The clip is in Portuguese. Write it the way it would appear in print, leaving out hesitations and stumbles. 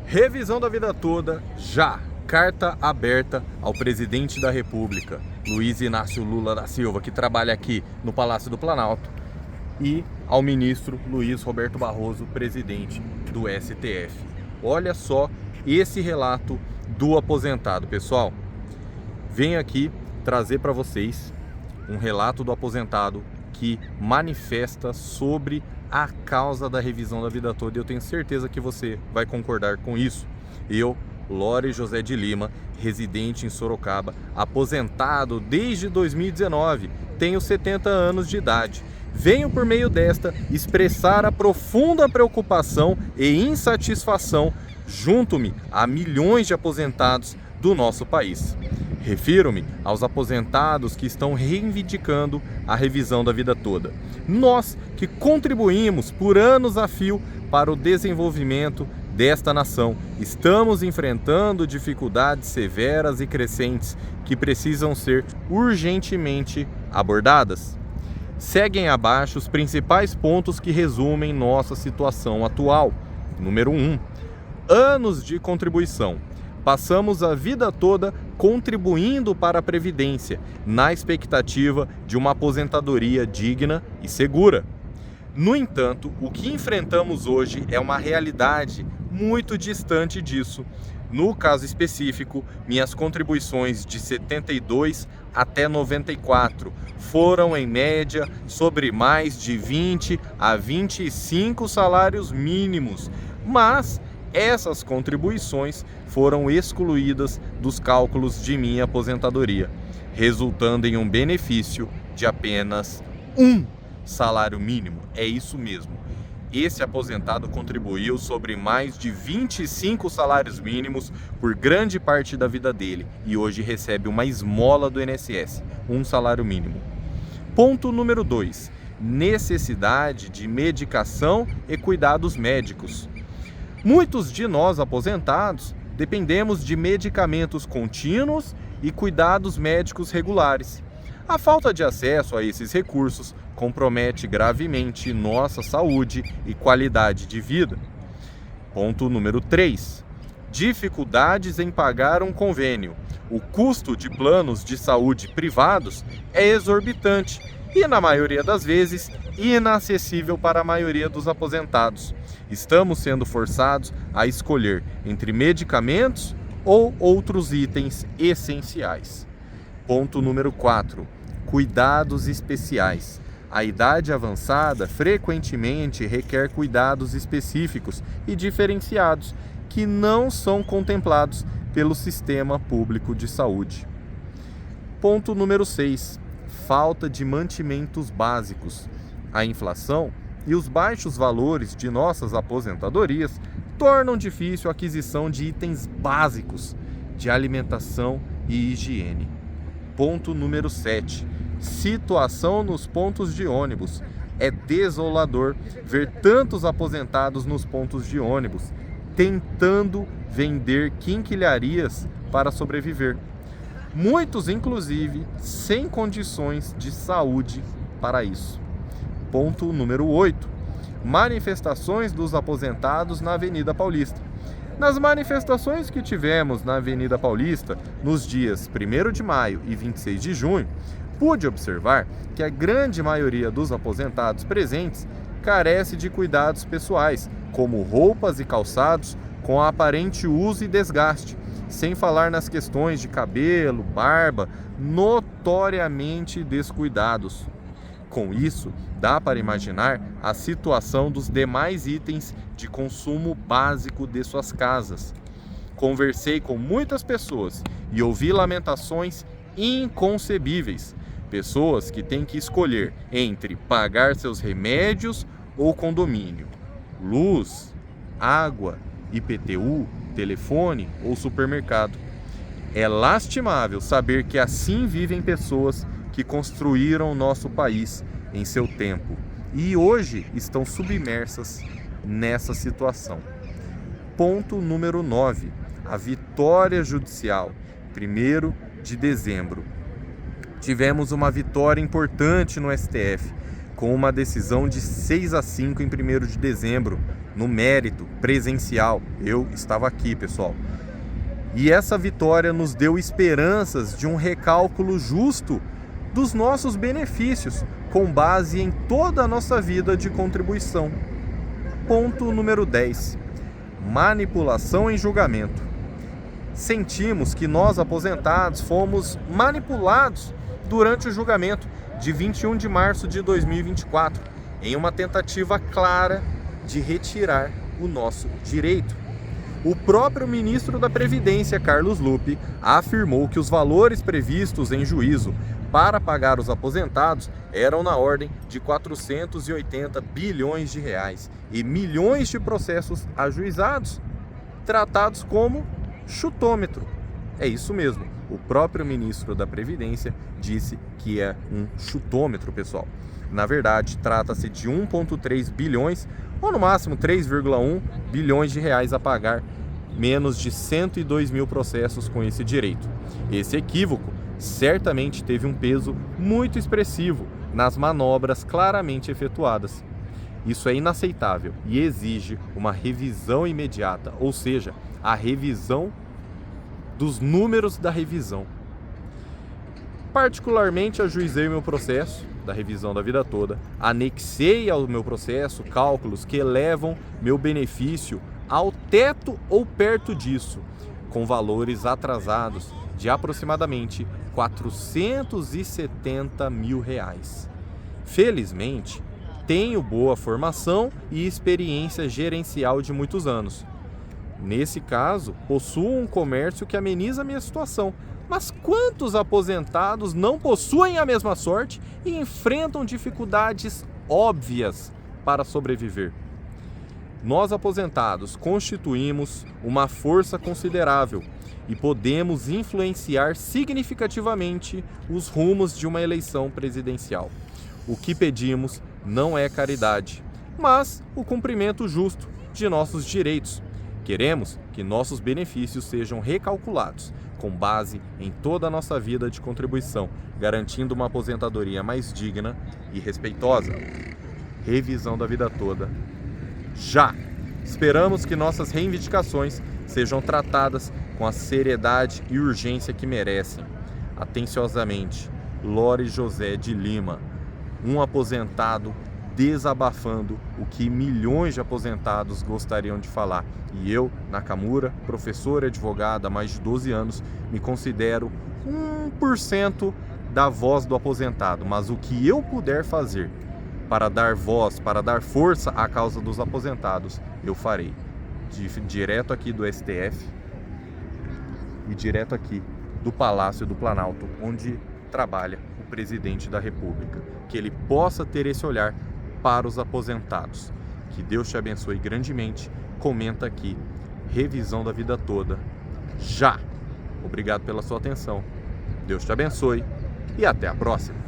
Revisão da vida toda, já. Carta aberta ao presidente da República, Luiz Inácio Lula da Silva, que trabalha aqui no Palácio do Planalto, e ao ministro Luiz Roberto Barroso, presidente do STF. Olha só esse relato do aposentado, pessoal. Venho aqui trazer para vocês um relato do aposentado que manifesta sobre a causa da revisão da vida toda, e eu tenho certeza que você vai concordar com isso. Eu, Lore José de Lima, residente em Sorocaba, aposentado desde 2019, tenho 70 anos de idade. Venho por meio desta expressar a profunda preocupação e insatisfação junto-me a milhões de aposentados do nosso país. Refiro-me aos aposentados que estão reivindicando a revisão da vida toda. Nós que contribuímos por anos a fio para o desenvolvimento desta nação, estamos enfrentando dificuldades severas e crescentes que precisam ser urgentemente abordadas. Seguem abaixo os principais pontos que resumem nossa situação atual. Número 1. Anos de contribuição. Passamos a vida toda contribuindo para a Previdência, na expectativa de uma aposentadoria digna e segura. No entanto, o que enfrentamos hoje é uma realidade muito distante disso. No caso específico, minhas contribuições de 72 até 94 foram, em média, sobre mais de 20 a 25 salários mínimos, mas essas contribuições foram excluídas dos cálculos de minha aposentadoria, resultando em um benefício de apenas um salário mínimo. É isso mesmo. Esse aposentado contribuiu sobre mais de 25 salários mínimos por grande parte da vida dele e hoje recebe uma esmola do INSS, um salário mínimo. Ponto número 2. Necessidade de medicação e cuidados médicos. Muitos de nós aposentados dependemos de medicamentos contínuos e cuidados médicos regulares. A falta de acesso a esses recursos compromete gravemente nossa saúde e qualidade de vida. Ponto número 3. Dificuldades em pagar um convênio. O custo de planos de saúde privados é exorbitante e, na maioria das vezes, inacessível para a maioria dos aposentados. Estamos sendo forçados a escolher entre medicamentos ou outros itens essenciais. Ponto número 4. Cuidados especiais. A idade avançada frequentemente requer cuidados específicos e diferenciados que não são contemplados pelo sistema público de saúde. Ponto número 6. Falta de mantimentos básicos. A inflação e os baixos valores de nossas aposentadorias tornam difícil a aquisição de itens básicos de alimentação e higiene. Ponto número 7. Situação nos pontos de ônibus. É desolador ver tantos aposentados nos pontos de ônibus, tentando vender quinquilharias para sobreviver. Muitos, inclusive, sem condições de saúde para isso. Ponto número 8. Manifestações dos aposentados na Avenida Paulista. Nas manifestações que tivemos na Avenida Paulista, nos dias 1º de maio e 26 de junho, pude observar que a grande maioria dos aposentados presentes carece de cuidados pessoais, como roupas e calçados com aparente uso e desgaste, sem falar nas questões de cabelo, barba, notoriamente descuidados. Com isso, dá para imaginar a situação dos demais itens de consumo básico de suas casas. Conversei com muitas pessoas e ouvi lamentações inconcebíveis. Pessoas que têm que escolher entre pagar seus remédios ou condomínio, luz, água, IPTU, telefone ou supermercado. É lastimável saber que assim vivem pessoas que construíram o nosso país em seu tempo e hoje estão submersas nessa situação. Ponto número 9. A vitória judicial, 1º de dezembro. Tivemos uma vitória importante no STF, com uma decisão de 6-5 em 1º de dezembro, no mérito presencial. Eu estava aqui, pessoal. E essa vitória nos deu esperanças de um recálculo justo dos nossos benefícios, com base em toda a nossa vida de contribuição. Ponto número 10. Manipulação em julgamento. Sentimos que nós, aposentados, fomos manipulados durante o julgamento de 21 de março de 2024, em uma tentativa clara de retirar o nosso direito. O próprio ministro da Previdência, Carlos Lupe, afirmou que os valores previstos em juízo para pagar os aposentados eram na ordem de 480 bilhões de reais e milhões de processos ajuizados, tratados como chutômetro. É isso mesmo, o próprio ministro da Previdência disse que é um chutômetro, pessoal. Na verdade, trata-se de 1,3 bilhões ou no máximo 3,1 bilhões de reais a pagar, menos de 102 mil processos com esse direito. Esse equívoco certamente teve um peso muito expressivo nas manobras claramente efetuadas. Isso é inaceitável e exige uma revisão imediata, ou seja, a revisão dos números da revisão. Particularmente, ajuizei o meu processo da revisão da vida toda, anexei ao meu processo cálculos que elevam meu benefício ao teto ou perto disso, com valores atrasados de aproximadamente 470 mil reais. Felizmente, tenho boa formação e experiência gerencial de muitos anos. Nesse caso, possuo um comércio que ameniza a minha situação. Mas quantos aposentados não possuem a mesma sorte e enfrentam dificuldades óbvias para sobreviver? Nós, aposentados, constituímos uma força considerável e podemos influenciar significativamente os rumos de uma eleição presidencial. O que pedimos não é caridade, mas o cumprimento justo de nossos direitos. Queremos que nossos benefícios sejam recalculados com base em toda a nossa vida de contribuição, garantindo uma aposentadoria mais digna e respeitosa. Revisão da vida toda. Já! Esperamos que nossas reivindicações sejam tratadas com a seriedade e urgência que merecem. Atenciosamente, Lore José de Lima, um aposentado desabafando o que milhões de aposentados gostariam de falar. E eu, Nakamura, professor e advogado há mais de 12 anos, me considero 1% da voz do aposentado, mas o que eu puder fazer para dar voz, para dar força à causa dos aposentados, eu farei. Direto aqui do STF e direto aqui do Palácio do Planalto, onde trabalha o presidente da República. Que ele possa ter esse olhar para os aposentados. Que Deus te abençoe grandemente. Comenta aqui, revisão da vida toda, já! Obrigado pela sua atenção. Deus te abençoe e até a próxima.